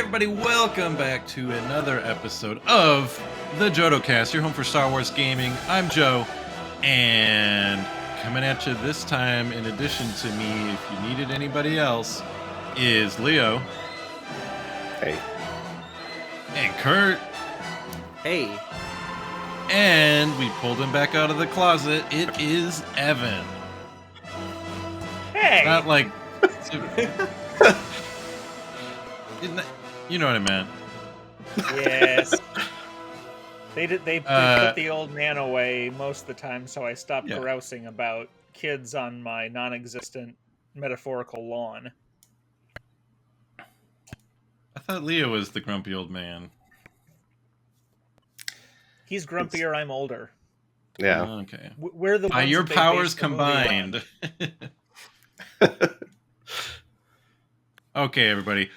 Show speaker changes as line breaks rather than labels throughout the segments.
everybody, welcome back to another episode of the Jodo Cast, your home for Star Wars gaming. I'm Joe, and coming at you this time, in addition to me, if you needed anybody else, is Leo.
Hey.
And Kurt.
Hey.
And we pulled him back out of the closet. It is Evan.
Hey!
Not like... You know what I meant.
Yes. They put the old man away most of the time, so I stopped grousing about kids on my non-existent metaphorical lawn.
I thought Leo was the grumpy old man.
He's grumpier, I'm older.
Yeah.
Okay.
We're the
by
ones
your
that they
powers
based the movie on.
combined. Okay, everybody.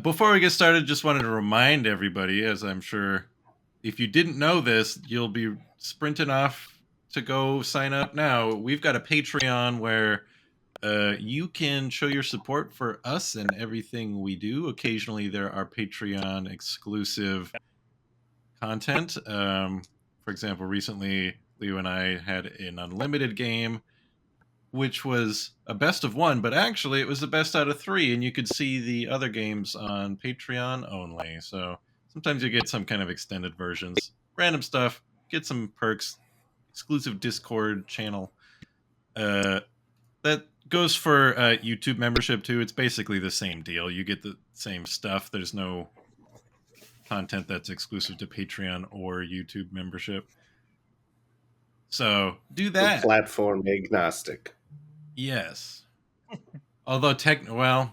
Before we get started, just wanted to remind everybody, as I'm sure if you didn't know this, you'll be sprinting off to go sign up now. We've got a Patreon where you can show your support for us and everything we do. Occasionally, there are Patreon exclusive content. For example, recently, Leo and I had an unlimited game, which was a best of one, but actually it was the best out of 3, and you could see the other games on Patreon only. So sometimes you get some kind of extended versions, random stuff, get some perks, exclusive Discord channel. That goes for YouTube membership too. It's basically the same deal. You get the same stuff. There's no content that's exclusive to Patreon or YouTube membership. So do that.
Platform agnostic.
Yes. Although technically,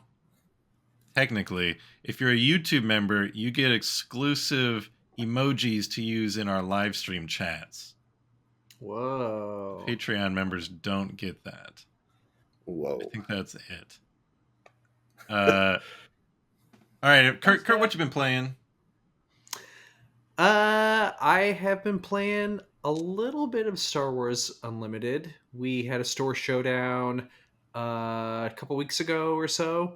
if you're a YouTube member, you get exclusive emojis to use in our live stream chats.
Whoa.
Patreon members don't get that.
Whoa.
I think that's it. All right, Kurt, what you been playing?
I have been playing a little bit of Star Wars Unlimited. We had a store showdown a couple weeks ago or so,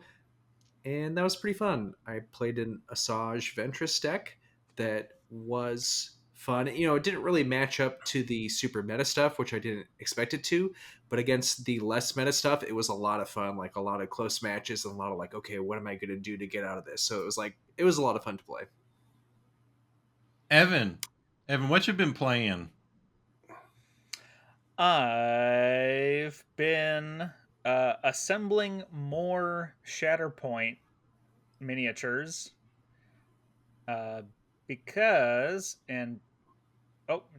and that was pretty fun. I played an Asajj Ventress deck that was fun. You know, it didn't really match up to the super meta stuff, which I didn't expect it to, but against the less meta stuff, it was a lot of fun, like a lot of close matches and a lot of like, okay, what am I going to do to get out of this? So it was a lot of fun to play.
Evan, what you been playing?
I've been assembling more Shatterpoint miniatures because, and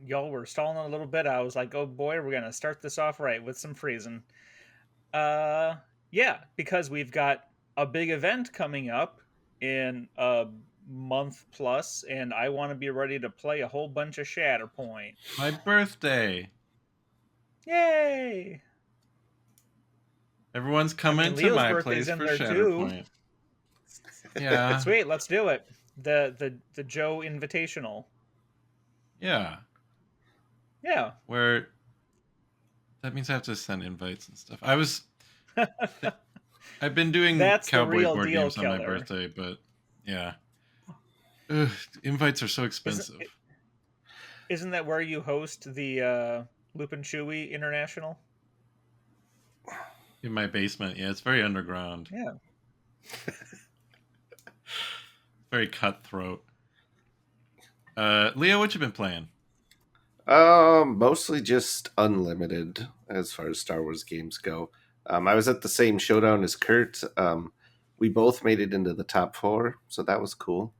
y'all were stalling a little bit. I was like, oh boy, we're gonna start this off right with some freezing. Yeah, because we've got a big event coming up in a month plus, and I want to be ready to play a whole bunch of Shatterpoint.
My birthday.
Yay!
Everyone's coming to my place for Shatterpoint. Yeah.
Sweet, let's do it. The Joe Invitational.
Yeah.
Yeah.
Where that means I have to send invites and stuff. I've been doing cowboy board games on my birthday, but yeah. Ugh, invites are so expensive.
Isn't that where you host the Loop and Chewy International?
In my basement, yeah. It's very underground.
Yeah.
Very cutthroat. Leo, what you been playing?
Mostly just Unlimited as far as Star Wars games go. I was at the same showdown as Kurt. We both made it into the top 4, so that was cool.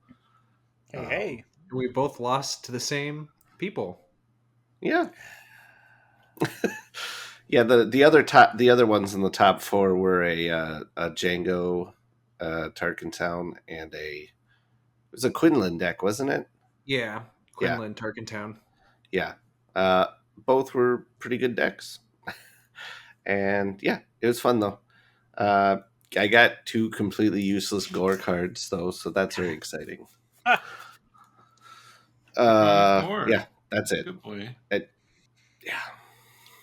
Hey.
We both lost to the same people.
Yeah. Yeah, the other ones in the top 4 were a Django Tarkin Town and it was a Quinlan deck, wasn't it?
Yeah, Quinlan Tarkin Town.
Yeah. Both were pretty good decks. And yeah, it was fun though. I got 2 completely useless gore cards though, so that's very exciting. Yeah, that's it.
Good boy.
Yeah.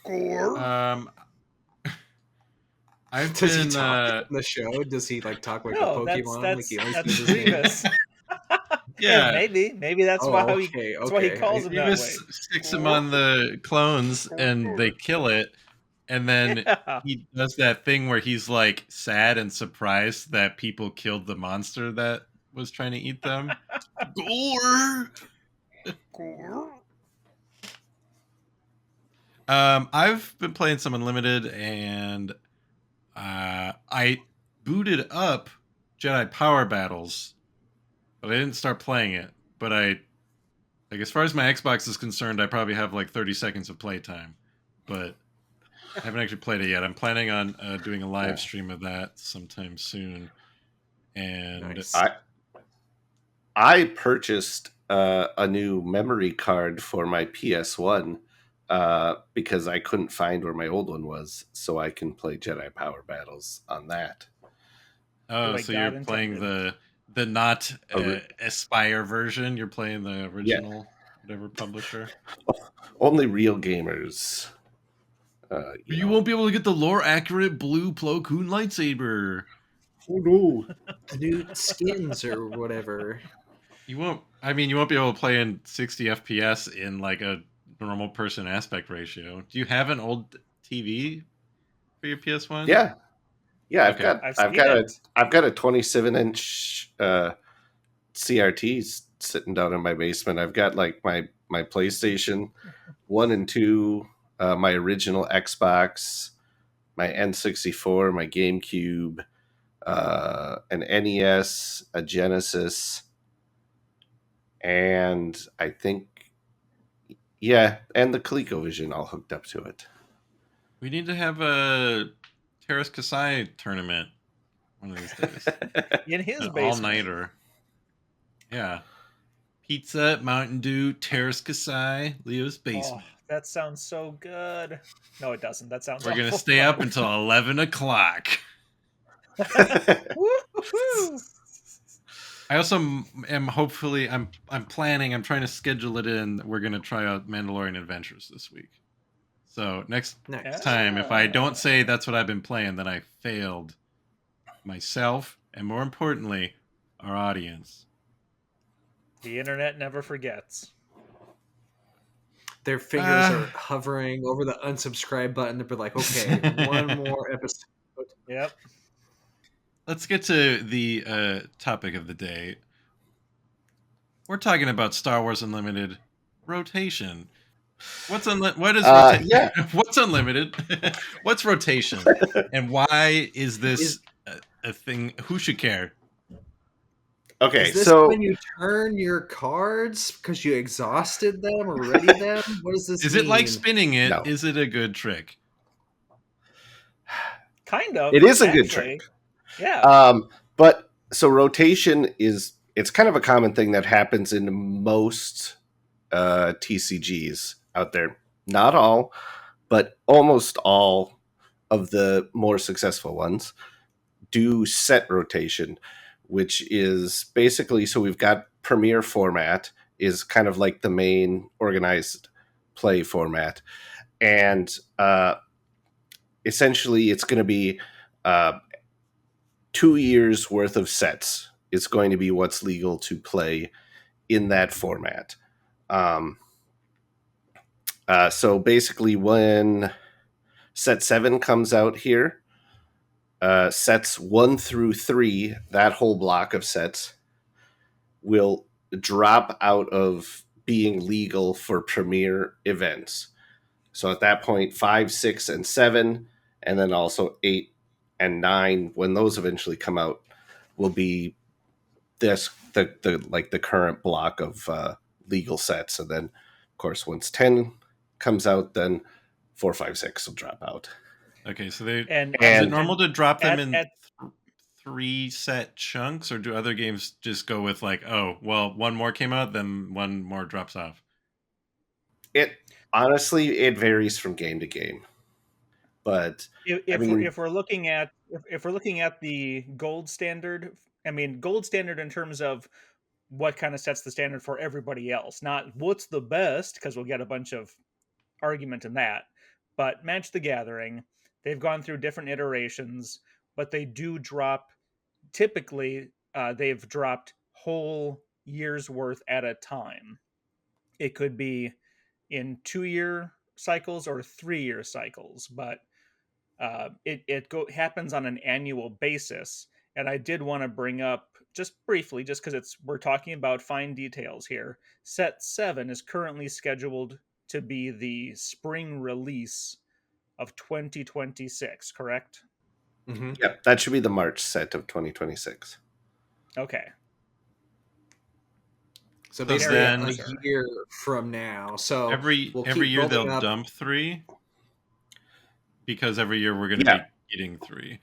Gore.
I've
Does
been
he talk on the show? Does he like talk like a
No,
Pokemon? Like he only
that's
says his name?
Grievous.
yeah.
Maybe that's
Oh,
why
okay,
that's why he
okay.
calls him that way.
Grievous sticks him on the clones and they kill it, and then
Yeah.
he does that thing where he's like sad and surprised that people killed the monster that was trying to eat them. Gore. I've been playing some Unlimited, and I booted up Jedi Power Battles, but I didn't start playing it. But like as far as my Xbox is concerned, I probably have like 30 seconds of playtime, but I haven't actually played it yet. I'm planning on doing a live stream of that sometime soon. And
Nice.
I purchased a new memory card for my PS1 because I couldn't find where my old one was, so I can play Jedi Power Battles on that.
oh, so you're playing the not Aspire version. You're playing the original, whatever publisher.
Only real gamers.
You won't be able to get the lore accurate blue Plo Koon lightsaber.
Oh no!
The new skins or whatever.
You won't. I mean, you won't be able to play in 60 FPS in like a normal person aspect ratio. Do you have an old TV for your PS1?
Yeah.
Okay.
I've got a 27-inch CRT sitting down in my basement. I've got like my PlayStation 1 and 2, my original Xbox, my N64, my GameCube, an NES, a Genesis, and I think and the ColecoVision all hooked up to it.
We need to have a Terrace Kasai tournament one of these days.
In his
An
basement.
all-nighter. Yeah. Pizza, Mountain Dew, Terrace Kasai, Leo's basement.
Oh, that sounds so good. No, it doesn't. That sounds
We're going to
awful.
stay up until 11 o'clock.
Woo-hoo-hoo.
I also am hopefully, I'm planning, I'm trying to schedule it in. We're going to try out Mandalorian Adventures this week. So next time, if I don't say that's what I've been playing, then I failed myself and more importantly, our audience.
The internet never forgets.
Their fingers are hovering over the unsubscribe button. They're like, okay, one more episode.
Yep.
Let's get to the topic of the day. We're talking about Star Wars Unlimited rotation. What's rotation?
Yeah.
What's unlimited? What's rotation? And why is this a thing? Who should care?
Okay,
is this
so
when you turn your cards because you exhausted them or ready them? What does this
Is
mean?
it like spinning it?
No.
Is it a good trick?
Kind of.
It is a good trick.
Yeah.
But so rotation it's kind of a common thing that happens in most TCGs out there. Not all, but almost all of the more successful ones do set rotation, which is basically, so we've got Premier format is kind of like the main organized play format. And essentially it's going to be 2 years worth of sets. It's going to be what's legal to play in that format. So basically when set 7 comes out here, sets 1 through 3, that whole block of sets will drop out of being legal for premier events. So at that point, 5, 6, and 7, and then also 8 and 9, when those eventually come out, will be the current block of legal sets. And then, of course, once 10 comes out, then 4, 5, 6 will drop out.
Okay, so is
and
it normal to drop them in
at
3 set chunks, or do other games just go with like, oh, well, one more came out, then one more drops off?
It honestly, it varies from game to game. But
if we're looking at the gold standard, I mean gold standard in terms of what kind of sets the standard for everybody else, not what's the best, because we'll get a bunch of argument in that. But Magic the Gathering, They've gone through different iterations, but they do drop. Typically, they've dropped whole years worth at a time. It could be in 2-year cycles or 3-year cycles, but happens on an annual basis. And I did want to bring up just briefly, just because we're talking about fine details here. Set 7 is currently scheduled to be the spring release of 2026, correct?
Mm-hmm.
Yep, that should be the March set of 2026.
Okay.
So
So
basically
then-
a year from now. So
every
we'll
every
keep
year
building
they'll
up.
dump 3 because every year we're going to
Yeah.
be getting 3,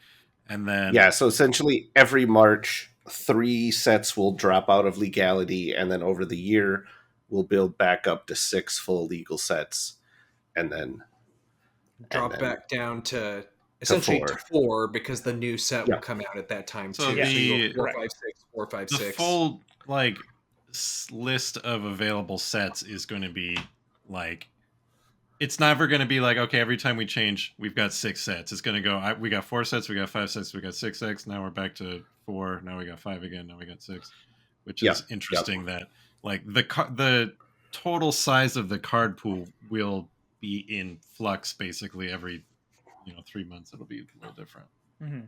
and then
Yeah, so essentially every March, 3 sets will drop out of legality, and then over the year, we'll build back up to 6 full legal sets, and then
drop back down to essentially to 4 because the new set will come out at that time
So
too.
Yeah,
So you
the-
go 4,
correct.
5, 6, 4, 5,
the
6.
full like list of available sets is going to be like, it's never going to be like, okay, every time we change we've got 6 sets. It's going to go, we got 4 sets, we got 5 sets, we got 6 sets, now we're back to 4, now we got 5 again, now we got 6, which is interesting. That like the total size of the card pool will be in flux basically every 3 months. It'll be a little different.
Mm-hmm.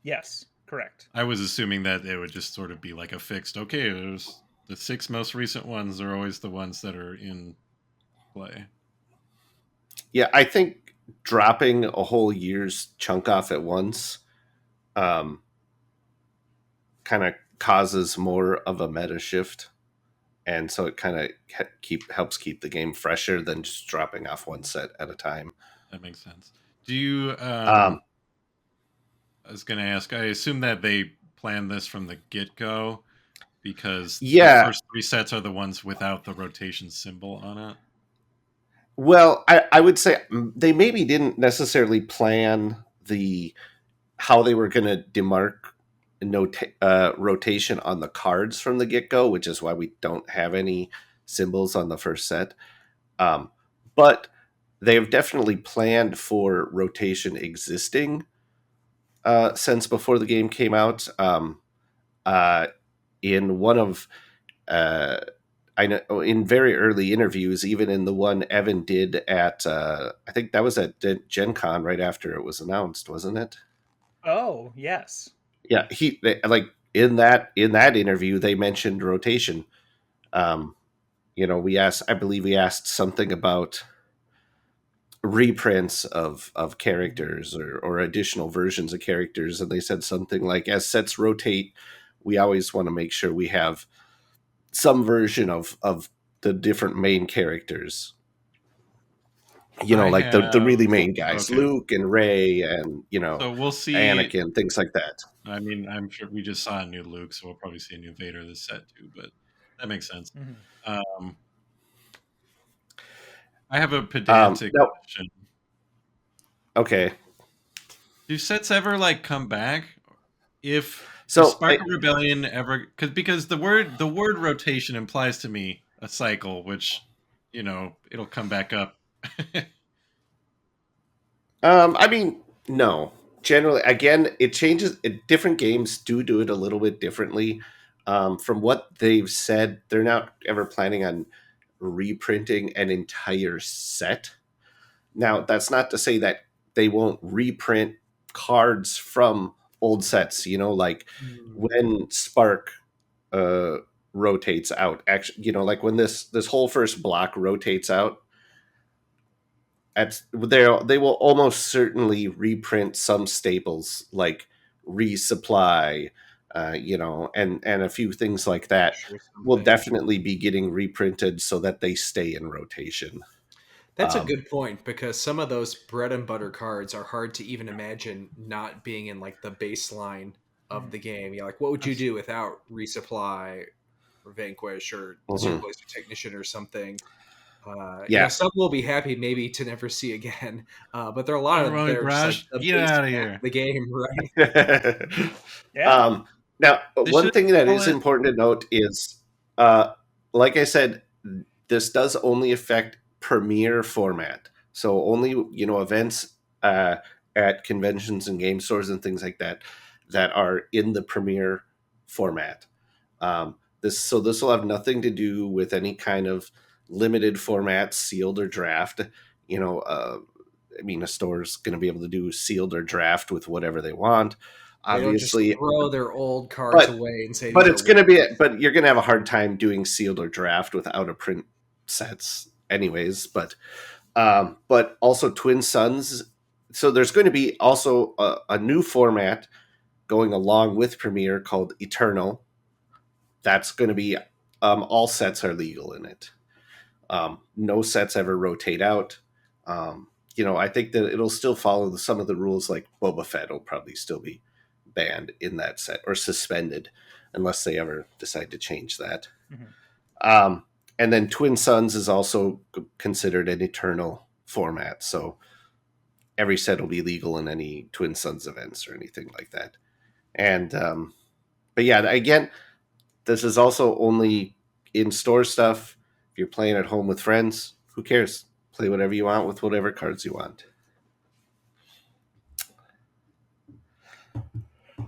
Yes, correct.
I was assuming that it would just sort of be like a fixed, okay, there's the 6 most recent ones are always the ones that are in play.
Yeah, I think dropping a whole year's chunk off at once kind of causes more of a meta shift. And so it kind of helps keep the game fresher than just dropping off one set at a time.
That makes sense. Do you I was going to ask, I assume that they planned this from the get-go because the first 3 sets are the ones without the rotation symbol on it.
Well, I would say they maybe didn't necessarily plan how they were going to demark rotation on the cards from the get-go, which is why we don't have any symbols on the first set. But they've definitely planned for rotation existing since before the game came out. In one of I know in very early interviews, even in the one Evan did at I think that was at Gen Con right after it was announced, wasn't it?
Oh, yes.
Yeah, like in that interview they mentioned rotation. I believe we asked something about reprints of characters or additional versions of characters, and they said something like, as sets rotate, we always want to make sure we have some version of the different main characters. The really main guys,
okay.
Luke and Rey and,
so we'll see
Anakin, things like that.
I mean, I'm sure we just saw a new Luke, so we'll probably see a new Vader this set too, but that makes sense.
Mm-hmm.
I have a pedantic question.
Okay.
Do sets ever like come back? If
So
Spark of Rebellion ever, because the word rotation implies to me a cycle, which it'll come back up.
I mean, no. Generally, again, it changes. Different games do it a little bit differently. From what they've said, they're not ever planning on reprinting an entire set. Now, that's not to say that they won't reprint cards from old sets. Like when Spark rotates out. Actually, like when this whole first block rotates out. They will almost certainly reprint some staples like resupply, and a few things like that will definitely be getting reprinted so that they stay in rotation.
That's a good point, because some of those bread and butter cards are hard to even imagine not being in like the baseline of the game. Like, what would you do without resupply or vanquish or Circulator Technician or something? Some will be happy maybe to never see again, but there are a lot of
Garage,
like
get out of here.
The game, right?
Yeah. Now, one thing that is important to note is, like I said, this does only affect Premier format. So only events at conventions and game stores and things like that that are in the Premier format. This will have nothing to do with any kind of limited format, sealed or draft. A store's going to be able to do sealed or draft with whatever they want.
They don't just
Obviously,
throw their old cards away and say,
but it's going to be, but you're going to have a hard time doing sealed or draft without a print sets, anyways. But also Twin Suns. So there's going to be also a new format going along with Premier called Eternal. That's going to be all sets are legal in it. No sets ever rotate out. I think that it'll still follow some of the rules, like Boba Fett will probably still be banned in that set or suspended unless they ever decide to change that. Mm-hmm. And then Twin Suns is also considered an eternal format. So every set will be legal in any Twin Suns events or anything like that. And, but yeah, again, this is also only in-store stuff. If you're playing at home with friends, who cares? Play whatever you want with whatever cards you want.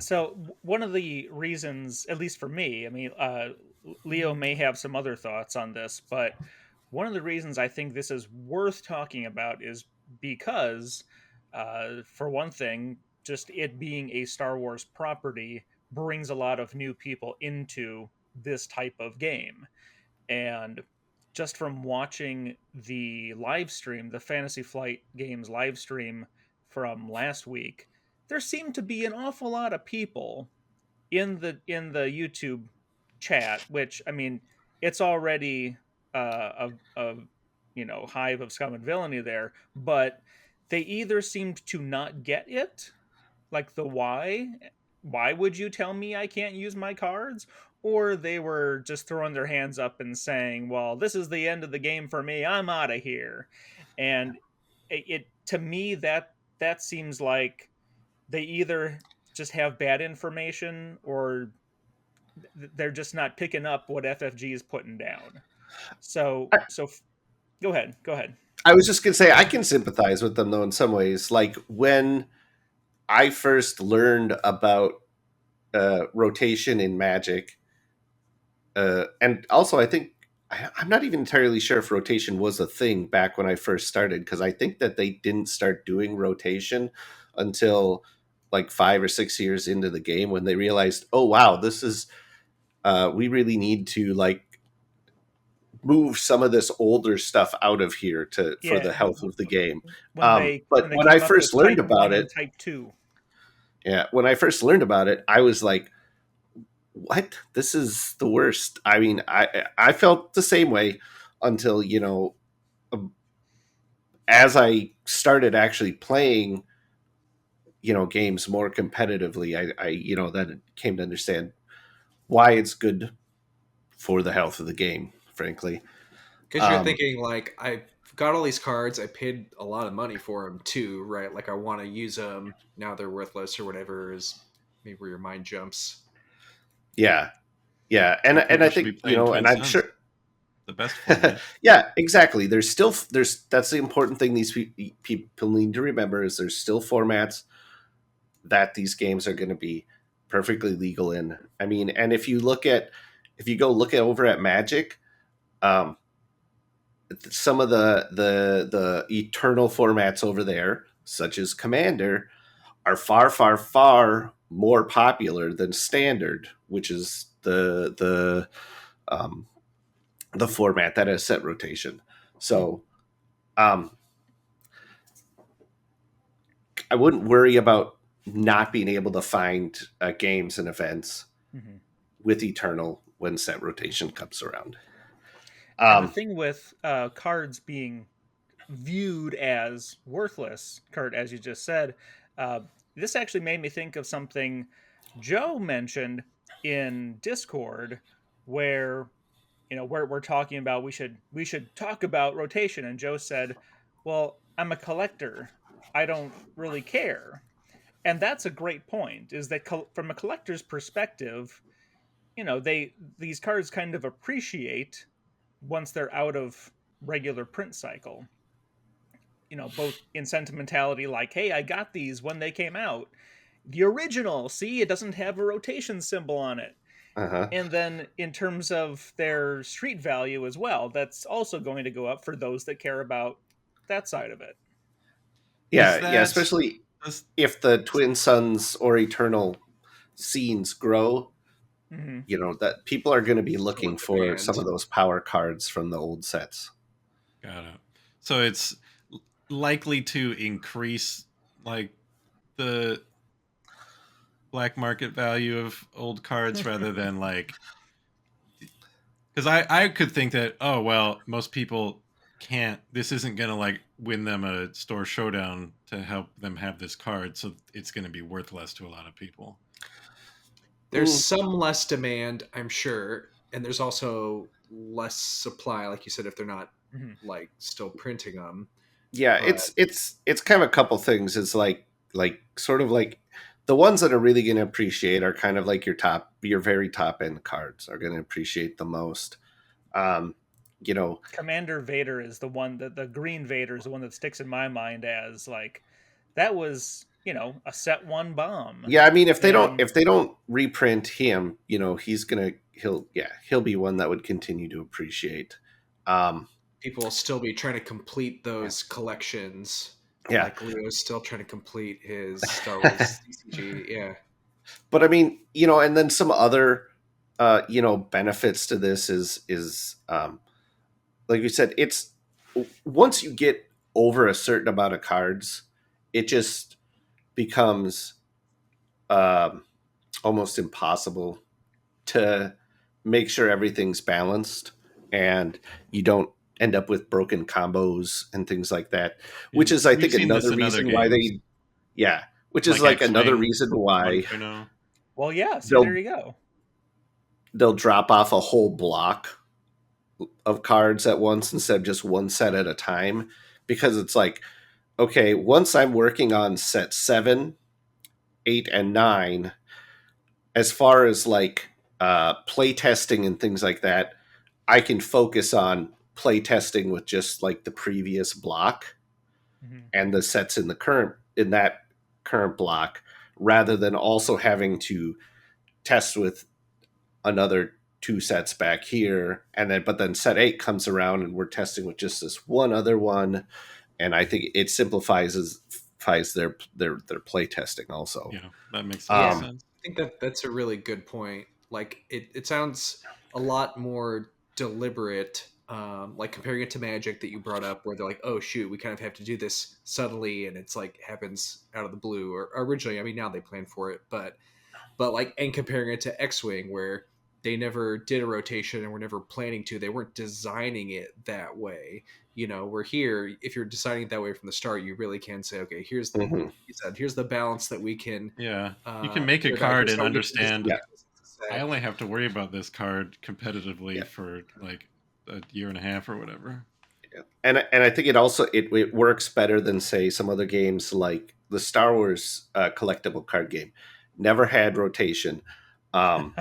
So one of the reasons, at least for me, Leo may have some other thoughts on this, but one of the reasons I think this is worth talking about is because, for one thing, just it being a Star Wars property brings a lot of new people into this type of game. And just from watching the live stream, the Fantasy Flight Games live stream from last week, there seemed to be an awful lot of people in the YouTube chat, which it's already a hive of scum and villainy there, but they either seemed to not get it, like the why would you tell me I can't use my cards, or they were just throwing their hands up and saying, well, this is the end of the game for me, I'm out of here. And it to me that seems like they either just have bad information or they're just not picking up what FFG is putting down. So go ahead.
I was just going to say, I can sympathize with them though in some ways. Like when I first learned about rotation in Magic, and also I think I'm not even entirely sure if rotation was a thing back when I first started, because I think that they didn't start doing rotation until like 5 or 6 years into the game, when they realized, oh wow, this is we really need to like move some of this older stuff out of here for the health of the game. But when I first learned about it,
Type 2.
Yeah, when I first learned about it, I was like, what? This is the worst. I felt the same way until, as I started actually playing, games more competitively, I then came to understand why it's good for the health of the game, frankly.
Because you're thinking, like, I got all these cards, I paid a lot of money for them too, right? Like, I want to use them, now they're worthless or whatever, is maybe where your mind jumps.
Yeah. And I think, and I'm sure
the best format.
Yeah, exactly. There's that's the important thing these people need to remember, is there's still formats that these games are going to be perfectly legal in. And if you go look at over at Magic, some of the eternal formats over there, such as Commander, are far, far, far more popular than Standard, which is the format that has set rotation. So I wouldn't worry about not being able to find games and events with Eternal when set rotation comes around.
And the thing with cards being viewed as worthless, Kurt, as you just said, this actually made me think of something Joe mentioned in Discord, where we're talking about we should talk about rotation, and Joe said, well, I'm a collector, I don't really care. And that's a great point, is that from a collector's perspective, these cards kind of appreciate once they're out of regular print cycle. both in sentimentality, like, hey, I got these when they came out. The original, see, it doesn't have a rotation symbol on it.
Uh-huh.
And then in terms of their street value as well, that's also going to go up for those that care about that side of it.
Yeah,
Is
yeah,
that
especially if the Twin Suns or Eternal scenes grow, that people are going to be looking for some of those power cards from the old sets.
Got it. So it's likely to increase like the black market value of old cards rather than like, because I could think that, oh well, most people can't, this isn't gonna like win them a store showdown to help them have this card, so it's gonna be worth less to a lot of people.
There's some less demand, I'm sure, and there's also less supply, like you said, if they're not like still printing them.
Yeah, but it's kind of a couple things. It's like sort of like the ones that are really going to appreciate are kind of like your very top end cards are going to appreciate the most.
Commander Vader is the one that the green Vader is the one that sticks in my mind as like that was a set one bomb.
Yeah, I mean if they don't reprint him, he'll be one that would continue to appreciate.
People will still be trying to complete those collections.
Yeah,
like Leo's still trying to complete his Star Wars CCG. Yeah,
but I mean, and then some other benefits to this is like you said, it's once you get over a certain amount of cards, it just becomes almost impossible to make sure everything's balanced and you don't end up with broken combos and things like that, which is I think another reason why which is like another reason why
well, yeah, so there you go,
they'll drop off a whole block of cards at once instead of just one set at a time, because it's like, okay, once I'm working on set 7, 8, and 9, as far as like play testing and things like that, I can focus on play testing with just like the previous block and the sets in that current block, rather than also having to test with another 2 sets back here, but then set 8 comes around and we're testing with just this one other one, and I think it simplifies their play testing also.
Yeah, that makes sense.
I think that's a really good point. Like it sounds a lot more deliberate, like comparing it to Magic that you brought up, where they're like, oh shoot, we kind of have to do this subtly, and it's like happens out of the blue. Or originally, I mean, now they plan for it, but like, and comparing it to X-Wing, where they never did a rotation and were never planning to. They weren't designing it that way. We're here. If you're designing it that way from the start, you really can say, okay, here's the here's the balance that we can.
Yeah, you can make a card and understand. I only have to worry about this card competitively for like a year and a half or whatever.
Yeah. And I think it works better than say some other games like the Star Wars collectible card game. Never had rotation. And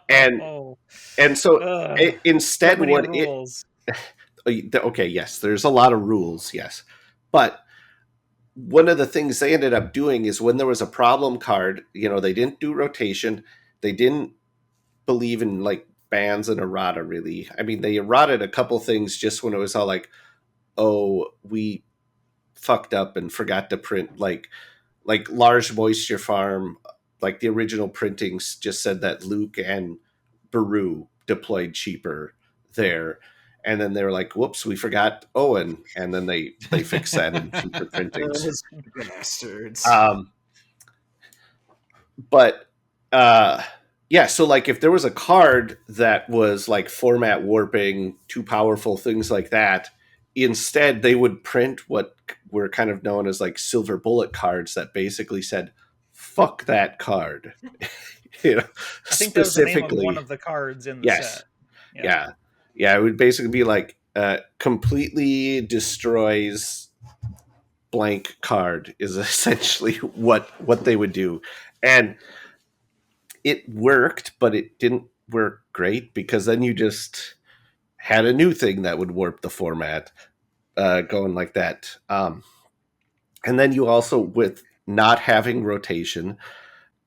so instead,
so what rules.
Okay, yes, there's a lot of rules, yes, but one of the things they ended up doing is when there was a problem card, they didn't do rotation, they didn't believe in like bans and errata really. I mean, they errated a couple things just when it was all like, oh, we fucked up and forgot to print like Large Moisture Farm. Like the original printings just said that Luke and Beru deployed cheaper there. And then they were like, whoops, we forgot Owen. And then they fixed that in cheaper printings.
Bastards.
But so like if there was a card that was like format warping, too powerful, things like that, instead they would print what were kind of known as like silver bullet cards that basically said, fuck that card.
I think that was the name of one of the cards in the set.
Yeah, it would basically be like completely destroys blank card is essentially what they would do. And it worked, but it didn't work great, because then you just had a new thing that would warp the format. going like that. And then you also, with not having rotation,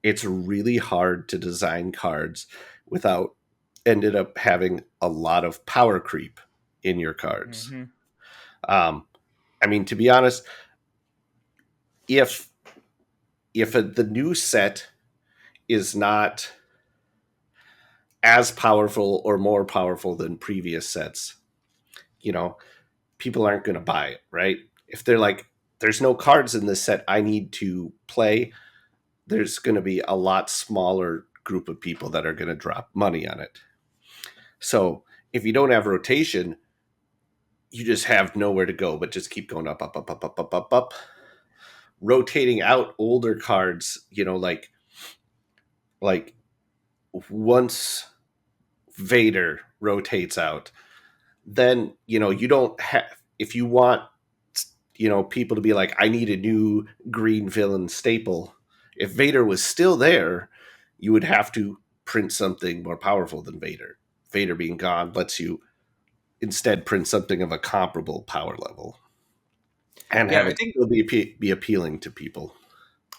it's really hard to design cards without ended up having a lot of power creep in your cards.
Mm-hmm.
I mean, to be honest, if the new set is not as powerful or more powerful than previous sets, you know, people aren't going to buy it, right? If they're like, there's no cards in this set I need to play, there's going to be a lot smaller group of people that are going to drop money on it. So if you don't have rotation, you just have nowhere to go but just keep going up, up, up, up, up, up, up, up. Rotating out older cards, like once Vader rotates out, then you don't have, if you want people to be like, I need a new green villain staple, if Vader was still there, you would have to print something more powerful than Vader. Vader being gone lets you instead print something of a comparable power level and have it still be appealing to people.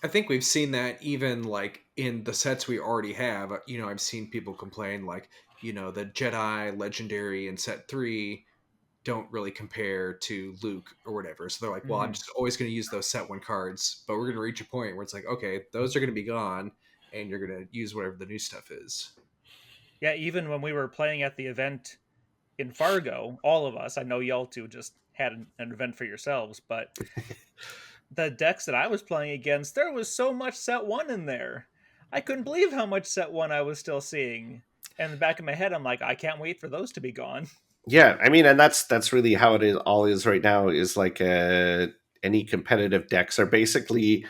I think we've seen that even like in the sets we already have. I've seen people complain like, the Jedi Legendary in set 3 don't really compare to Luke or whatever. So they're like, well, I'm just always going to use those set 1 cards, but we're going to reach a point where it's like, okay, those are going to be gone and you're going to use whatever the new stuff is.
Yeah, even when we were playing at the event in Fargo, all of us, I know y'all two just had an event for yourselves, but the decks that I was playing against, there was so much set 1 in there. I couldn't believe how much set 1 I was still seeing. And in the back of my head, I'm like, I can't wait for those to be gone.
Yeah, I mean, and that's really how it is right now, is like any competitive decks are basically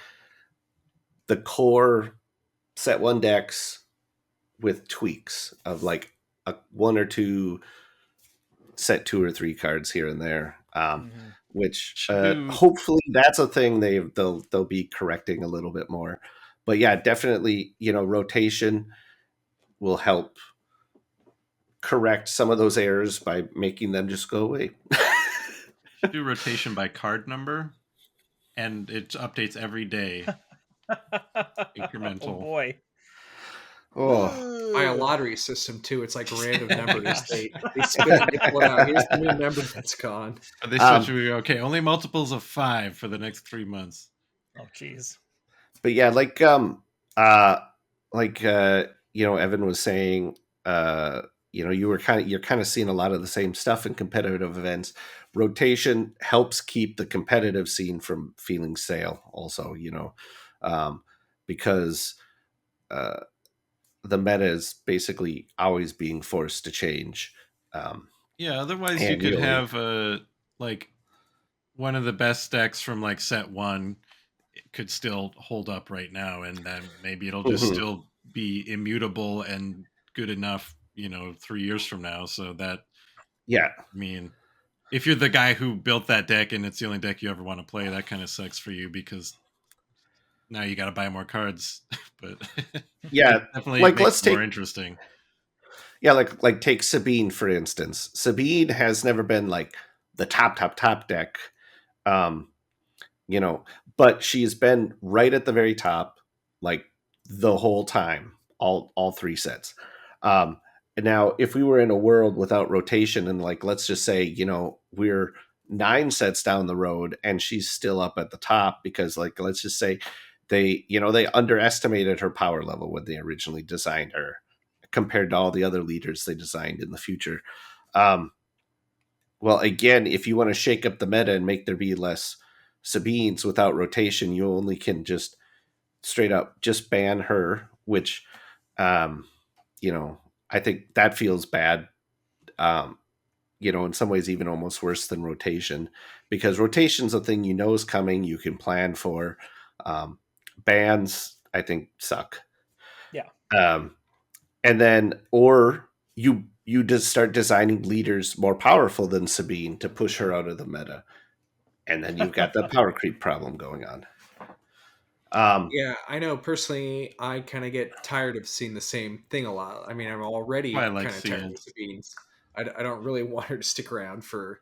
the core set 1 decks with tweaks of like a 1 or 2 set 2 or 3 cards here and there, which hopefully that's a thing they'll be correcting a little bit more. But yeah, definitely, rotation will help correct some of those errors by making them just go away.
Do rotation by card number, and it updates every day. Incremental.
Oh boy.
Oh,
by a lottery system too. It's like random numbers. They spin it, they pull it out. Here's the new number that's gone.
They switch. Okay, only multiples of 5 for the next 3 months.
Oh, jeez.
But yeah, Evan was saying, you're kind of seeing a lot of the same stuff in competitive events. Rotation helps keep the competitive scene from feeling stale also, because the meta is basically always being forced to change.
Otherwise you could have one of the best decks from like set 1 could still hold up right now, and then maybe it'll just still be immutable and good enough 3 years from now. So that, I mean, if you're the guy who built that deck and it's the only deck you ever want to play, that kind of sucks for you, because now you got to buy more cards. But
yeah,
definitely makes it more interesting.
Yeah, like take Sabine for instance. Sabine has never been like the top deck, but she's been right at the very top, like the whole time, all 3 sets. And now, if we were in a world without rotation, and like, let's just say, we're 9 sets down the road, and she's still up at the top because, like, let's just say they underestimated her power level when they originally designed her compared to all the other leaders they designed in the future. Well, again, if you want to shake up the meta and make there be less Sabines without rotation, you only can just straight up just ban her, which, I think that feels bad. In some ways, even almost worse than rotation, because rotation's a thing is coming, you can plan for. Bans, I think, suck.
Yeah.
And then, or you just start designing leaders more powerful than Sabine to push her out of the meta, and then you've got the power creep problem going on.
Yeah, I know personally, I kind of get tired of seeing the same thing a lot. I mean, I'm already kind of tired of Sabine. I don't really want her to stick around for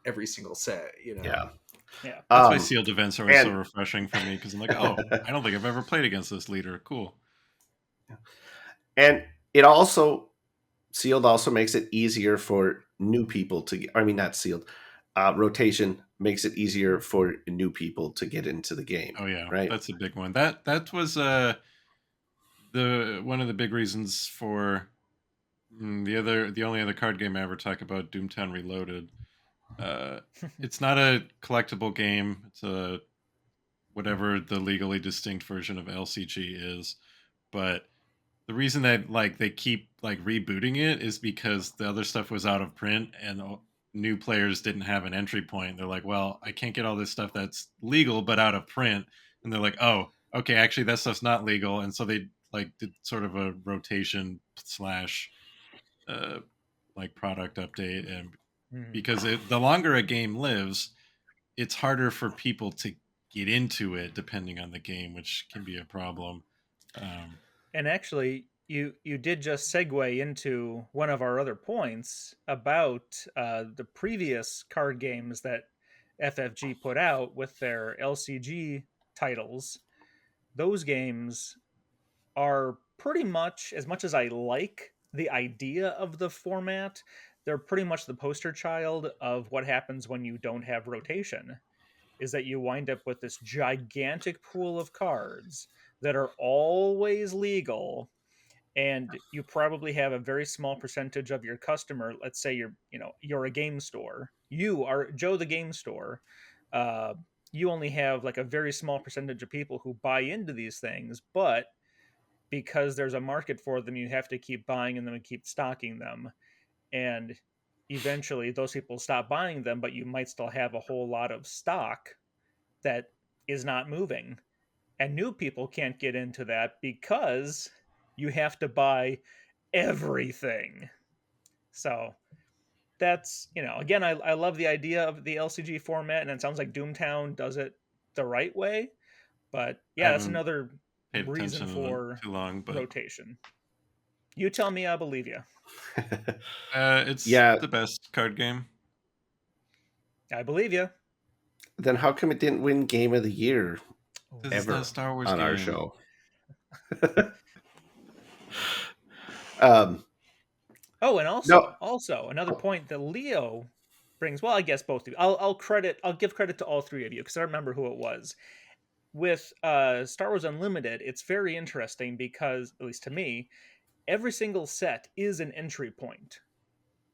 every single set.
Yeah.
That's why sealed events are so
and-
refreshing for me, because I'm like, oh, I don't think I've ever played against this leader. Cool.
And it also, sealed also makes it easier for new people to get, I mean, not sealed, rotation makes it easier for new people to get into the game.
Oh yeah,
right?
that's a big one. That was the one of the big reasons for the only other card game I ever talk about, Doomtown Reloaded. It's not a collectible game. It's a whatever the legally distinct version of LCG is, but the reason that like they keep like rebooting it is because the other stuff was out of print and new players didn't have an entry point. They're like, well, I can't get all this stuff that's legal but out of print, and they're like, oh, okay, actually that stuff's not legal, and so they like did sort of a rotation slash like product update, and because the longer a game lives, it's harder for people to get into it depending on the game, which can be a problem.
And actually, you did just segue into one of our other points about the previous card games that FFG put out with their LCG titles. Those games are pretty much as I like the idea of the format, they're pretty much the poster child of what happens when you don't have rotation. Is that you wind up with this gigantic pool of cards that are always legal, and you probably have a very small percentage of your customer. Let's say you're a game store, you are Joe the game store. uh, you only have like a very small percentage of people who buy into these things, but because there's a market for them, you have to keep buying them and keep stocking them, and eventually those people stop buying them, but you might still have a whole lot of stock that is not moving. And new people can't get into that because you have to buy everything. So that's, again, I love the idea of the LCG format, and it sounds like Doomtown does it the right way. But
I
yeah, that's
haven't
another
paid
reason
attention in
for
too long, but
rotation. You tell me, I believe you.
it's
Yeah.
the best card game.
I believe you.
Then how come it didn't win Game of the Year
This is
ever
not a Star Wars
on
game.
our show?
Oh, and also another point that Leo brings. Well, I guess both of you. I'll give credit to all three of you because I remember who it was. With Star Wars Unlimited, it's very interesting because, at least to me, every single set is an entry point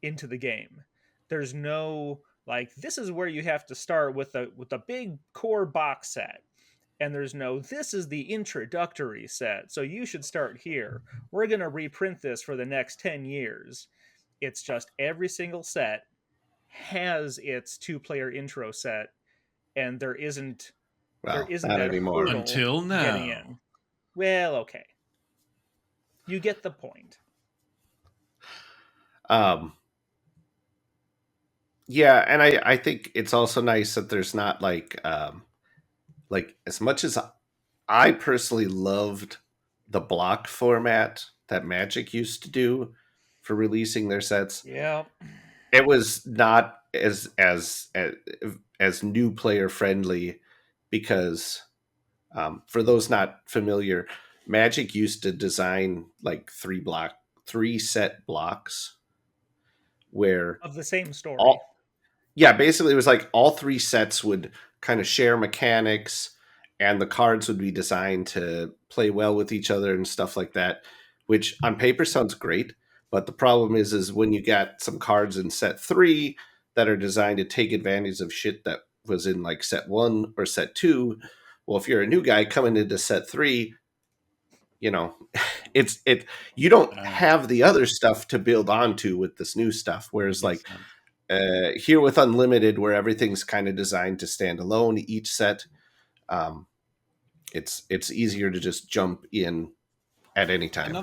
into the game. There's no like this is where you have to start with a big core box set. And there's no, this is the introductory set, so you should start here. We're going to reprint this for the next 10 years. It's just every single set has its two-player intro set, and there isn't
Well, not
that
anymore.
hurdle
Until now.
getting in. Well, okay. You get the point.
Yeah, and I think it's also nice that there's not like as much as I personally loved the block format that Magic used to do for releasing their sets.
Yeah.
It was not as new player friendly because for those not familiar, Magic used to design like three set blocks where
Of the same story.
basically it was like all three sets would kind of share mechanics, and the cards would be designed to play well with each other and stuff like that, which on paper sounds great. But the problem is when you got some cards in set 3 that are designed to take advantage of shit that was in like set 1 or set 2. Well, if you're a new guy coming into set 3, you know, you don't have the other stuff to build onto with this new stuff. Whereas like here with Unlimited, where everything's kind of designed to stand alone, each set, it's easier to just jump in at any time.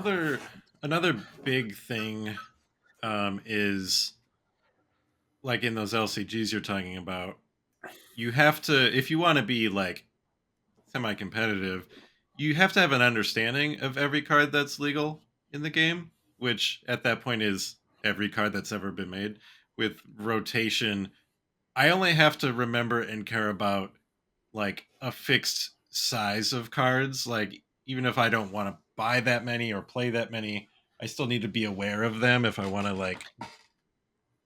Another big thing is like in those LCGs you're talking about, you have to, if you want to be like semi-competitive, you have to have an understanding of every card that's legal in the game, which at that point is every card that's ever been made. With rotation, I only have to remember and care about like a fixed size of cards. Like even if I don't want to buy that many or play that many, I still need to be aware of them if I want to like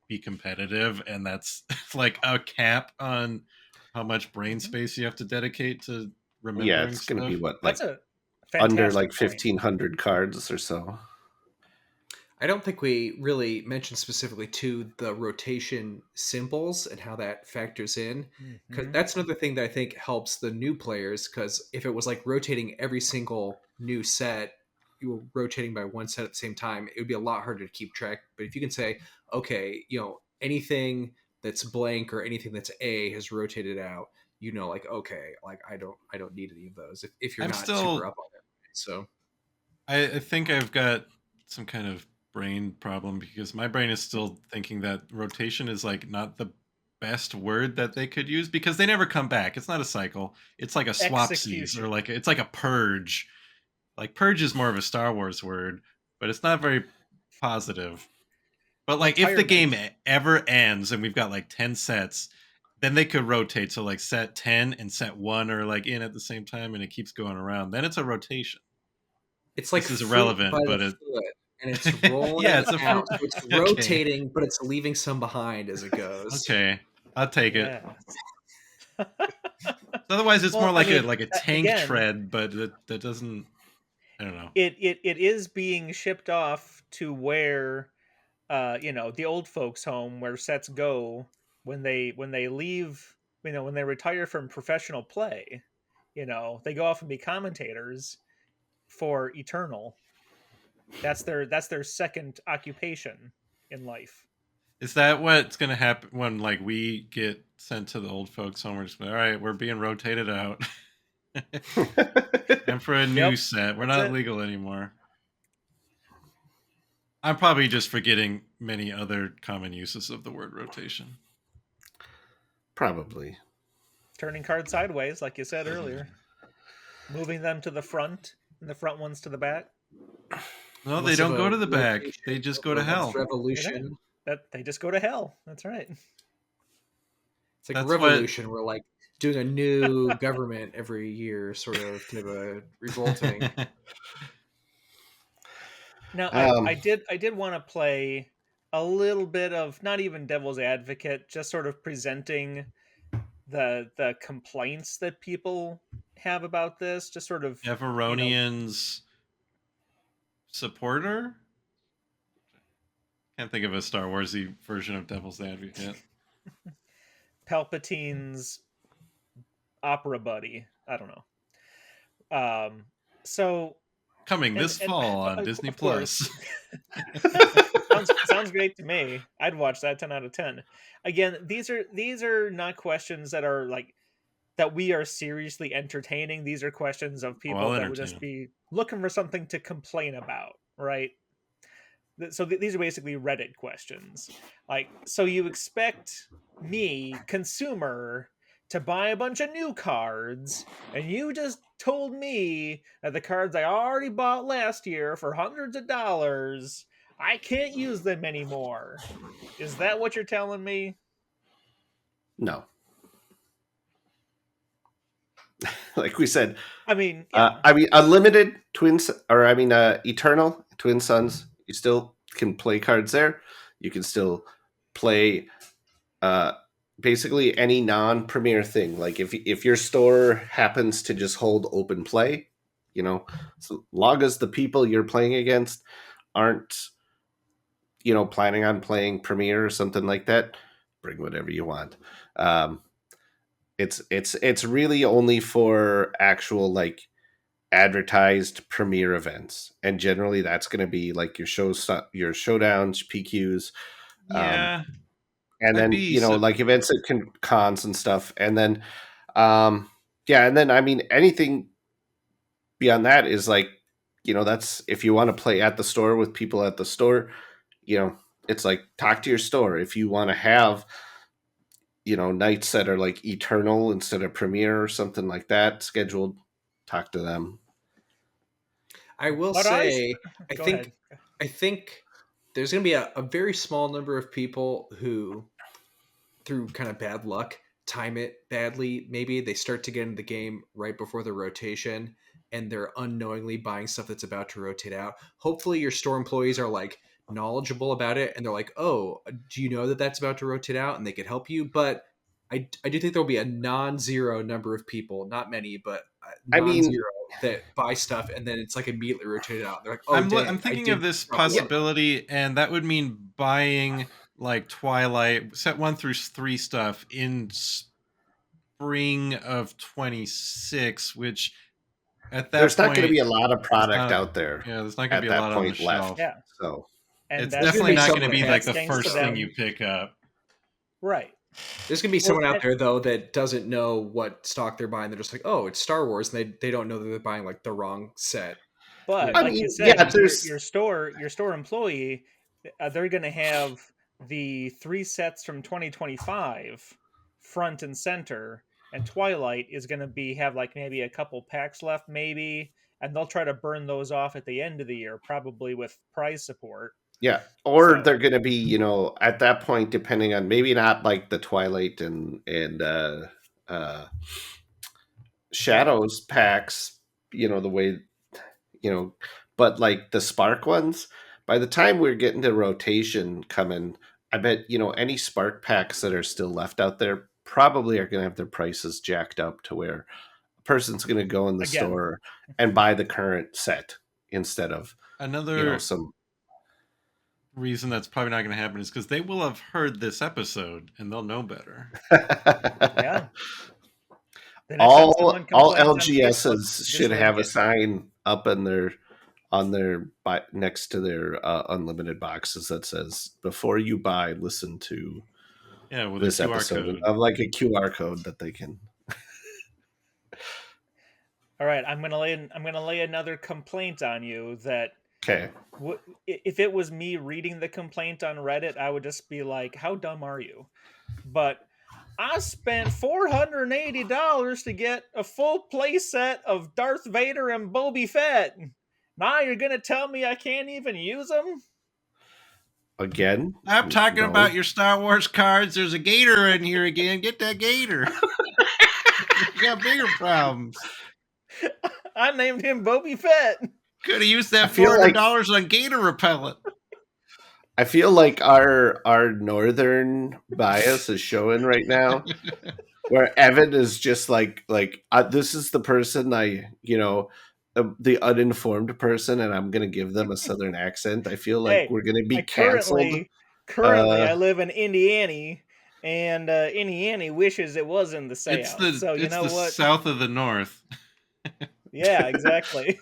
be competitive, and that's like a cap on how much brain space you have to dedicate to
Yeah,
remembering
it's going to be
stuff.
what, like
That's a
under
fantastic
like
point.
1,500 cards or so.
I don't think we really mentioned specifically to the rotation symbols and how that factors in, because
Mm-hmm.
that's another thing that I think helps the new players. Because if it was like rotating every single new set, you were rotating by one set at the same time, it would be a lot harder to keep track. But if you can say, okay, anything that's blank or anything that's A has rotated out, like okay, like I don't need any of those if you're
I'm
not super
still
up on it. So
I think I've got some kind of brain problem because my brain is still thinking that rotation is like not the best word that they could use because they never come back. It's not a cycle. It's like a swapsies or
Execution.
like it's like a purge. Like purge is more of a Star Wars word, but it's not very positive. But like if the game
Retirement.
ever ends and we've got like 10 sets, then they could rotate. So like set 10 and set 1 are like in at the same time and it keeps going around. Then it's a rotation.
it's like
This is
fruit by
irrelevant,
the
but it
foot, and it's
yeah,
rolling
it's a
out.
fruit.
So it's
Okay.
rotating, but it's leaving some behind as it goes.
Okay. I'll take it.
Yes.
Otherwise it's more
Well, I mean,
like a tank
again,
tread, but that doesn't I don't know.
it is being shipped off to where the old folks home where sets go when they leave, when they retire from professional play. They go off and be commentators for eternal. That's their second occupation in life.
Is that what's gonna happen when like we get sent to the old folks home? We're just all right, we're being rotated out. And for a new
Yep,
set, we're
that's
not
it.
legal anymore. I'm probably just forgetting many other common uses of the word rotation.
Probably.
Turning cards sideways, like you said earlier, moving them to the front and the front ones to the back.
No, they
Less of
don't go
a
to the back.
rotation,
They just go
more
to
of a
hell.
They don't.
revolution.
That they just go to hell. That's right.
It's like a
That's what
revolution. We're like doing a new government every year, sort of kind of a revolting.
Now, I
um,
did want to play a little bit of not even devil's advocate, just sort of presenting the complaints that people have about this, just sort of
Everonian's supporter. Can't think of a Star Warsy version of Devil's Advocate.
Palpatine's opera buddy. I don't know. So
Coming
and
this fall on
of
Disney
of course,
Plus.
sounds great to me. I'd watch that 10 out of 10. Again, these are not questions that are like that we are seriously entertaining. These are questions of
Oh,
people
I'll
that would
entertain
just
him.
be looking for something to complain about, right? So these are basically Reddit questions. Like, so you expect me, consumer, to buy a bunch of new cards, and you just told me that the cards I already bought last year for hundreds of dollars, I can't use them anymore. Is that what you're telling me?
no. Like we said,
I mean, yeah.
unlimited twins, or eternal twin sons. You still can play cards there. You can still play uh, basically any non-premier thing. Like if your store happens to just hold open play, so long as the people you're playing against aren't planning on playing premier or something like that, bring whatever you want. Um, it's really only for actual like advertised premiere events, and generally that's going to be like your your showdowns, PQs, um,
Yeah,
and
I'd
then
be so.
like events at cons and stuff, and then yeah, and then anything beyond that is like that's if you want to play at the store with people at the store, it's like talk to your store if you want to have nights that are like eternal instead of premiere or something like that scheduled. Talk to them.
I will
But
say, I
go ahead.
think, I think there's going to be a very small number of people who through kind of bad luck, time it badly. Maybe they start to get into the game right before the rotation, and they're unknowingly buying stuff that's about to rotate out. Hopefully, your store employees are like knowledgeable about it, and they're like, "Oh, do you know that that's about to rotate out?" And they could help you. But I do think there'll be a non-zero number of people, not many, but
I mean,
non-zero that buy stuff and then it's like immediately rotated out. They're like, "Oh, dang,
I'm
I
thinking
did
of this
drop a lot."
possibility, and that would mean buying like Twilight set 1 through 3 stuff in spring of 26, which at that
there's
point
not going to be a lot of product
not-
out there
yeah, there's not going
at
to be a
that
lot on the
point left.
shelf.
Yeah.
So
And
It's
that's
definitely not
gonna
going
be
to be
someone
like
that
the
thanks to
first thing
them.
you pick up.
Right.
There's gonna be
Well,
someone out there though that doesn't know what stock they're buying. They're just like, "Oh, it's Star Wars," and they don't know that they're buying like the wrong set.
But
I
like
mean,
you
yeah,
said,
there's
your store employee, they're going to have the 3 sets from 2025 front and center, and Twilight is going to have like maybe a couple packs left, maybe, and they'll try to burn those off at the end of the year, probably with prize support.
yeah, or
So-
they're going to be, you know, at that point, depending on maybe not like the Twilight and Shadows packs, you know, the way, you know, but like the Spark ones. By the time we're getting to rotation coming, I bet, you know, any Spark packs that are still left out there probably are going to have their prices jacked up to where a person's going to go in the
Again.
store and buy the current set instead of,
Another
you know, some
reason that's probably not going to happen is because they will have heard this episode and they'll know better.
Yeah. The next time
all
someone
all
complains on
LGSs
Facebook,
should
just
have
link
a
it.
sign up in their next to their unlimited boxes that says "Before you buy, listen to
Yeah, with
this
a QR
episode,"
code.
of like a QR code that they can.
All right, I'm gonna lay another complaint on you that
Okay,
if it was me reading the complaint on Reddit, I would just be like, "How dumb are you?" But I spent $480 to get a full playset of Darth Vader and Boba Fett. Now you're gonna tell me I can't even use them?
again.
Stop talking
no.
about your Star Wars cards. There's a gator in here again. Get that gator. You got bigger problems.
I named him Boba Fett.
Could have used that
I feel
$400 on gator repellent.
I feel like our northern bias is showing right now, where Evan is just like this is the person the uninformed person, and I'm gonna give them a southern accent. I feel like
Hey,
we're gonna be
I
canceled.
currently I live in Indiana, and Indiana wishes it was in the South. So you
it's
know
the
what?
south of the north.
Yeah, exactly.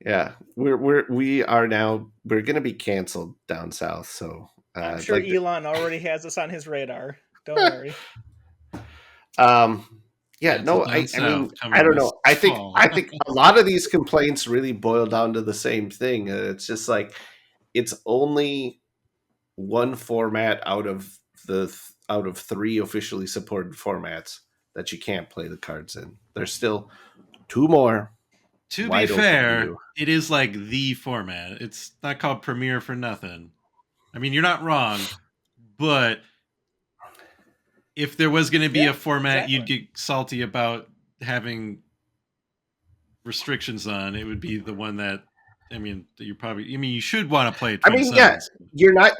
Yeah, we are now we're gonna be canceled down south. So
I'm sure
like,
Elon already has us on his radar. Don't worry.
yeah, no,
Canceled down
I mean,
south
I
coming
don't
this
know. I
fall.
think a lot of these complaints really boil down to the same thing. It's just like it's only one format out of 3 officially supported formats that you can't play the cards in. There's still 2 more.
To be
wide open to
fair,
you.
it is like the format. It's not called Premiere for nothing. I mean, you're not wrong, but if there was going to be
Yeah,
a format
exactly.
you'd get salty about having restrictions on, it would be the one that you should want to play.
I mean, yeah, you're not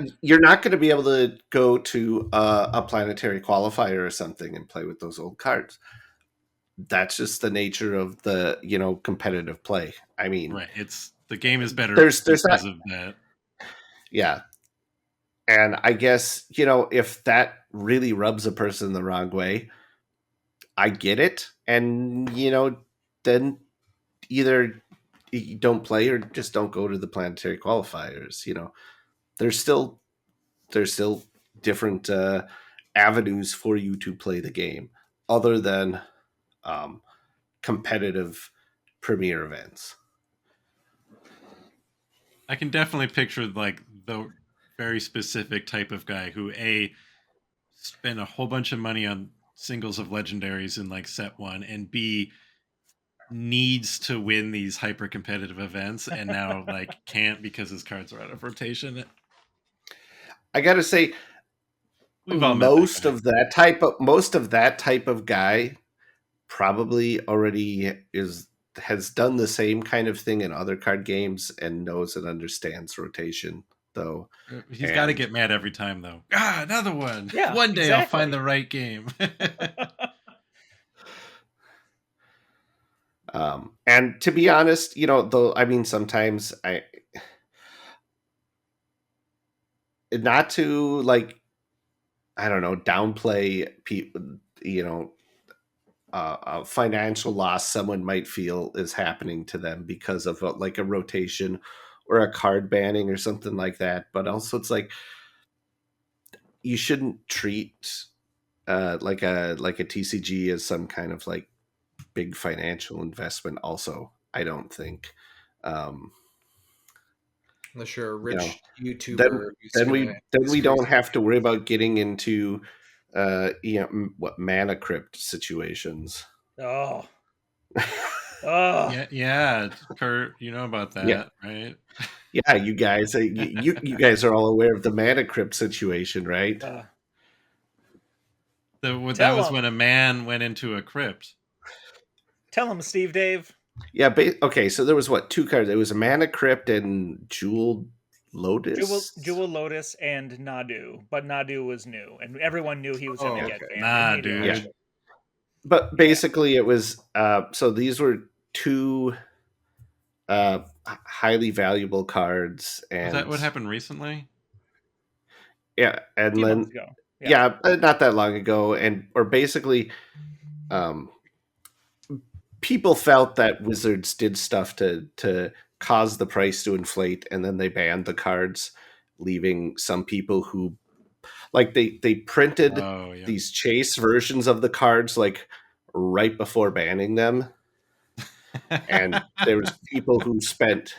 going to be able to go to a planetary qualifier or something and play with those old cards. That's just the nature of the competitive play. I mean,
right? It's the game is better
there's
because
not,
of that.
Yeah, and I guess if that really rubs a person the wrong way, I get it, and then either you don't play or just don't go to the planetary qualifiers. There's still different avenues for you to play the game other than competitive premier events.
I can definitely picture like the very specific type of guy who spent a whole bunch of money on singles of legendaries in like set 1, and B needs to win these hyper competitive events and now like can't because his cards are out of rotation.
I gotta say,
We've all met that guy.
Most of that type of guy probably already has done the same kind of thing in other card games and knows and understands rotation, though.
He's got to get mad every time, though. Another one.
Yeah,
one day
exactly.
I'll find the right game.
And to be honest, though, I mean, sometimes not to I don't know, downplay people, a financial loss someone might feel is happening to them because of a rotation or a card banning or something like that. But also, it's like you shouldn't treat like a TCG as some kind of big financial investment. Also, I don't think.
Unless you're a rich YouTuber,
then we don't have to worry about getting into what mana crypt situations.
Oh.
Yeah, Kurt, you know about that, right?
Yeah, you guys, you guys are all aware of the mana crypt situation, right?
That was when a man went into a crypt.
Tell him, Steve Dave.
Yeah, okay, so there was two cards. It was a mana crypt and Jewel Lotus.
Jewel Lotus and Nadu, but Nadu was new, and everyone knew he was going to get banned.
Nah, dude.
Yeah. But basically, it was so these were two highly valuable cards, and
is that what happened recently?
Yeah, and
few
then
months ago.
Yeah, not that long ago, or basically, people felt that Wizards did stuff to cause the price to inflate, and then they banned the cards, leaving some people who they printed these chase versions of the cards right before banning them. And there was people who spent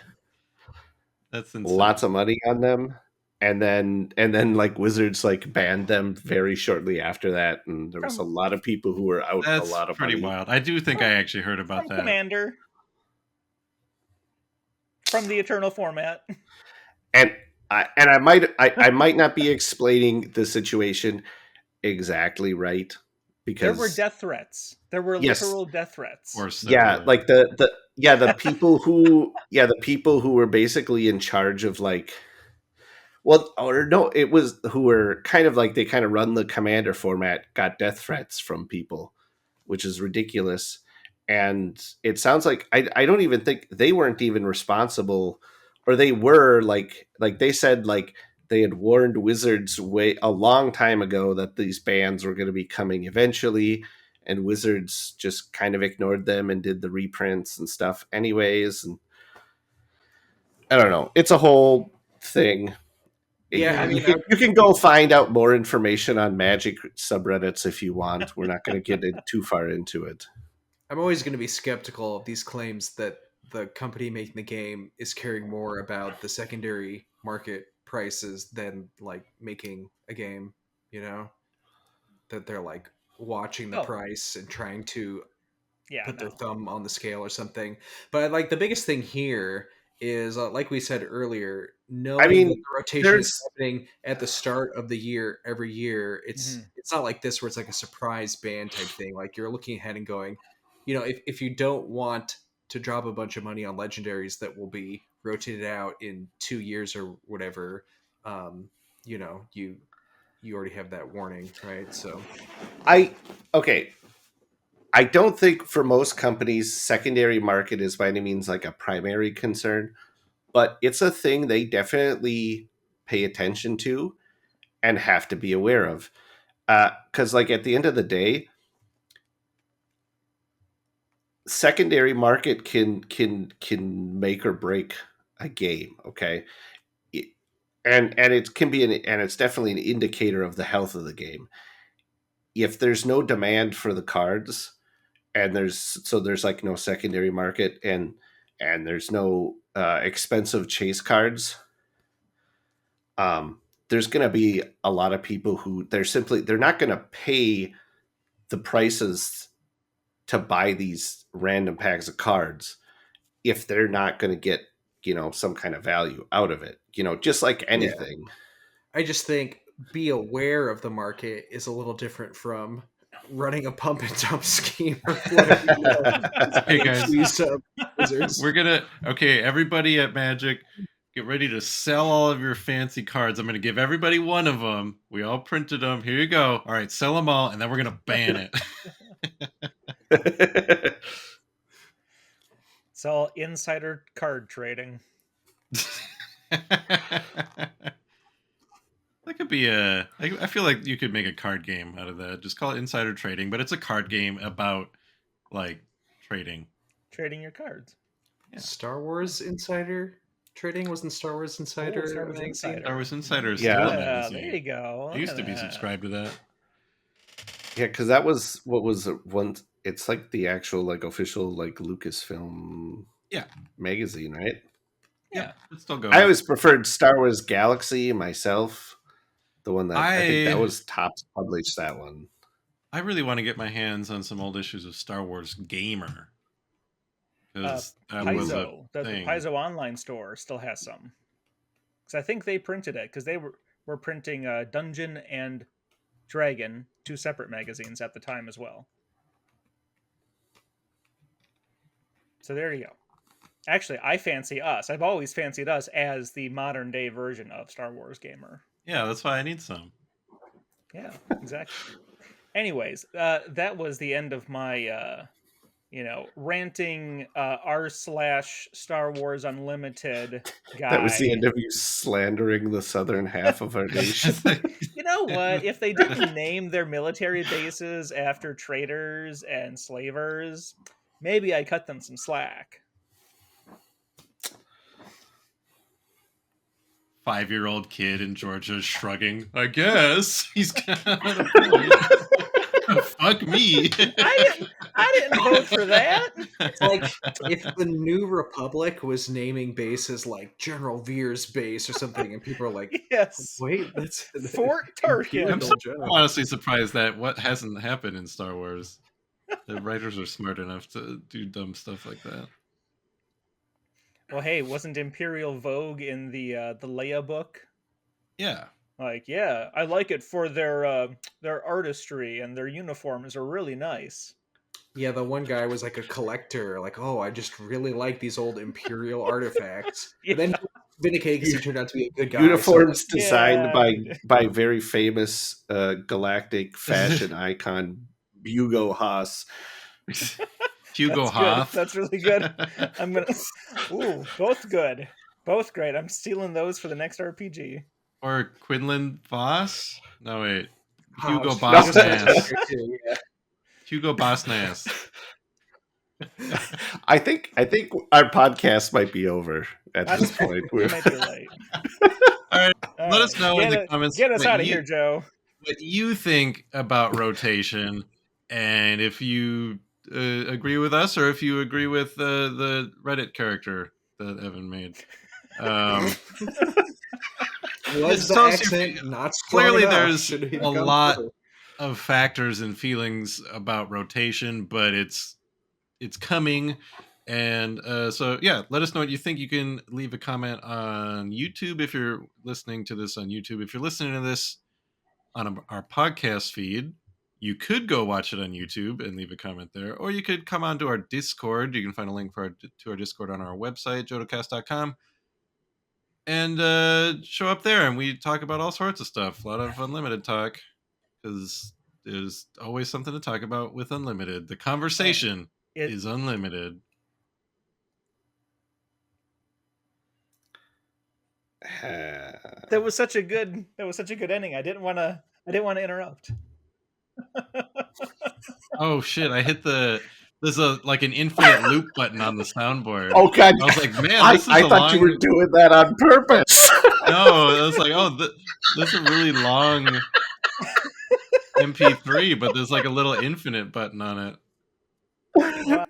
lots of money on them, and then Wizards banned them very shortly after that, and there was a lot of people who were out a lot of money.
That's pretty wild. I do think I actually heard about that.
Commander from the Eternal format.
And I might not be explaining the situation exactly right, because
there were death threats. There were literal death threats.
Of course,
the people who were basically in charge of who were kind of they kind of run the Commander format, got death threats from people, which is ridiculous. And it sounds like I don't even think they weren't even responsible, or they were they said they had warned Wizards a long time ago that these bans were going to be coming eventually, and Wizards just kind of ignored them and did the reprints and stuff anyways. And I don't know. It's a whole thing.
Yeah, I mean,
you can go find out more information on Magic subreddits if you want. We're not going to get too far into it.
I'm always going to be skeptical of these claims that the company making the game is caring more about the secondary market prices than making a game. That they're watching the price and trying to put their thumb on the scale or something. But the biggest thing here is like we said earlier, knowing that the rotation is happening at the start of the year every year. It's not like this where it's a surprise ban type thing. You're looking ahead and going, if you don't want to drop a bunch of money on legendaries that will be rotated out in 2 years or whatever, you already have that warning, right? So
I don't think for most companies secondary market is by any means a primary concern, but it's a thing they definitely pay attention to and have to be aware of. Because at the end of the day, secondary market can make or break a game. Okay. And it can be and it's definitely an indicator of the health of the game. If there's no demand for the cards, and there's no secondary market, and there's no expensive chase cards, there's going to be a lot of people who they're not going to pay the prices to buy these random packs of cards if they're not going to get some kind of value out of it, just like anything.
I just think be aware of the market is a little different from running a pump and dump scheme or whatever.
Hey guys,
Wizards.
Okay, everybody at Magic, get ready to sell all of your fancy cards. I'm gonna give everybody one of them. We all printed them. Here you go. All right, sell them all, and then we're gonna ban it.
It's all insider card trading.
That could be I feel like you could make a card game out of that. Just call it insider trading, but it's a card game about like trading
your cards.
Yeah.
Star Wars Insider Trading wasn't Star Wars Insider.
Star Wars Insider.
Star Wars Insider is
Yeah.
still a
Yeah,
magazine.
there you go.
I used to be subscribed to that.
Yeah, because that was what was it once. It's like the actual like official like Lucasfilm magazine, right?
Yeah, it's still going.
I always preferred Star Wars Galaxy myself. The one that I think that was Topps published that one.
I really want to get my hands on some old issues of Star Wars Gamer. Because that was a
the
thing.
Paizo online store still has some. Because I think they printed it, because they were printing Dungeon and Dragon, 2 separate magazines at the time as well. So there you go. Actually, I fancy us. I've always fancied us as the modern day version of Star Wars Gamer.
Yeah, that's why I need some.
Yeah, exactly. Anyways, that was the end of my, ranting r/Star Wars Unlimited guy.
That was the end of you slandering the southern half of our nation.
You know what? If they didn't name their military bases after traitors and slavers, maybe I'd cut them some slack.
5-year-old kid in Georgia shrugging. I guess he's got a point. Fuck me.
I didn't vote for that.
It's like if the New Republic was naming bases like General Veer's base or something, and people are like,
yes,
wait, that's
Fort Tarkin.
I'm honestly surprised that what hasn't happened in Star Wars. The writers are smart enough to do dumb stuff like that.
Well, hey, wasn't Imperial Vogue in the Leia book?
Yeah.
Like, yeah, I like it for their artistry, and their uniforms are really nice.
Yeah, the one guy was like a collector, like, oh, I just really like these old Imperial artifacts.
Yeah.
But then he was vindicated because he turned out to be a good guy.
Uniforms
so,
designed by very famous galactic fashion icon Hugo Haas.
Hugo Hoth.
That's really good. I'm gonna. Ooh, both good, both great. I'm stealing those for the next RPG.
Or Quinlan Voss? No wait,
Oh,
Hugo
it's
Bossnass.
yeah.
Hugo Bossnass.
I think our podcast might be over at this point.
We might be late.
All right, let us know in the comments.
Get us out of here, Joe.
What you think about rotation, and if you agree with us, or if you agree with the Reddit character that Evan made.
Was the accent not
clearly
enough?
There's a lot of factors and feelings about rotation, but it's coming. And so yeah, let us know what you think. You can leave a comment on YouTube if you're listening to this on YouTube. If you're listening to this on our podcast feed, you could go watch it on YouTube and leave a comment there, or you could come onto our Discord. You can find a link to our Discord on our website, jodocast.com, and show up there, and we talk about all sorts of stuff. A lot of Unlimited talk, because there's always something to talk about with Unlimited. The conversation is unlimited.
That was such a good ending. I didn't want to interrupt.
Oh shit! I hit there's an infinite loop button on the soundboard.
Oh god!
I was like, man,
I thought you were doing that on purpose.
No, I was like, oh, this is a really long MP3, but there's like a little infinite button on it.